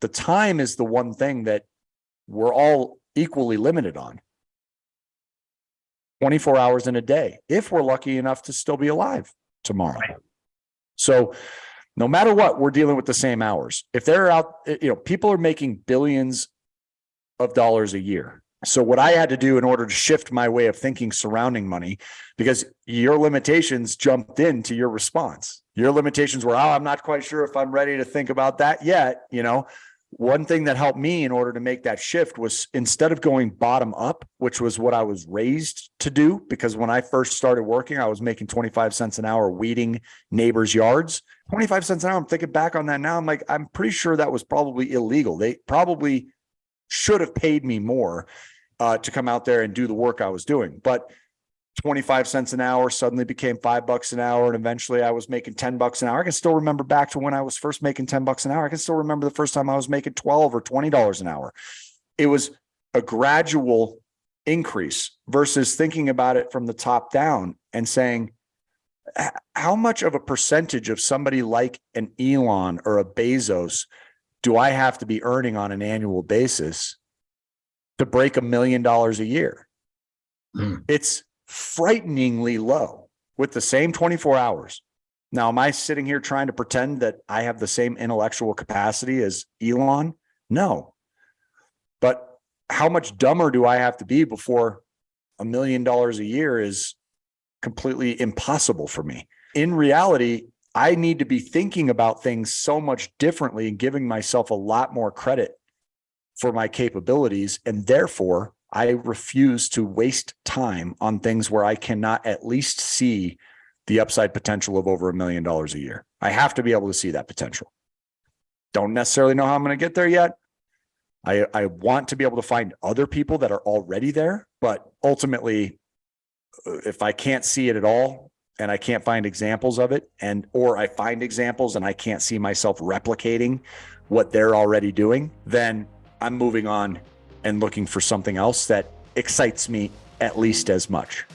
the time is the one thing that we're all equally limited on. 24 hours in a day, if we're lucky enough to still be alive tomorrow. Right. So no matter what, we're dealing with the same hours. If they're out, people are making billions of dollars a year. So what I had to do in order to shift my way of thinking surrounding money, because your limitations jumped into your response. Your limitations were, I'm not quite sure if I'm ready to think about that yet. One thing that helped me in order to make that shift was, instead of going bottom up, which was what I was raised to do, because when I first started working, I was making 25 cents an hour weeding neighbors' yards. 25 cents an hour. I'm thinking back on that now. I'm like, I'm pretty sure that was probably illegal. They probably should have paid me more to come out there and do the work I was doing. But 25 cents an hour suddenly became $5 an hour. And eventually I was making $10 an hour. I can still remember back to when I was first making $10 an hour. I can still remember the first time I was making $12 or $20 an hour. It was a gradual increase versus thinking about it from the top down and saying, how much of a percentage of somebody like an Elon or a Bezos do I have to be earning on an annual basis to break $1 million a year? It's frighteningly low with the same 24 hours. Now, am I sitting here trying to pretend that I have the same intellectual capacity as Elon? No. But how much dumber do I have to be before $1 million a year is completely impossible for me? In reality, I need to be thinking about things so much differently and giving myself a lot more credit for my capabilities. And therefore, I refuse to waste time on things where I cannot at least see the upside potential of over $1 million a year. I have to be able to see that potential. Don't necessarily know how I'm going to get there yet. I want to be able to find other people that are already there, but ultimately, if I can't see it at all and I can't find examples of it, or I find examples and I can't see myself replicating what they're already doing, then I'm moving on and looking for something else that excites me at least as much.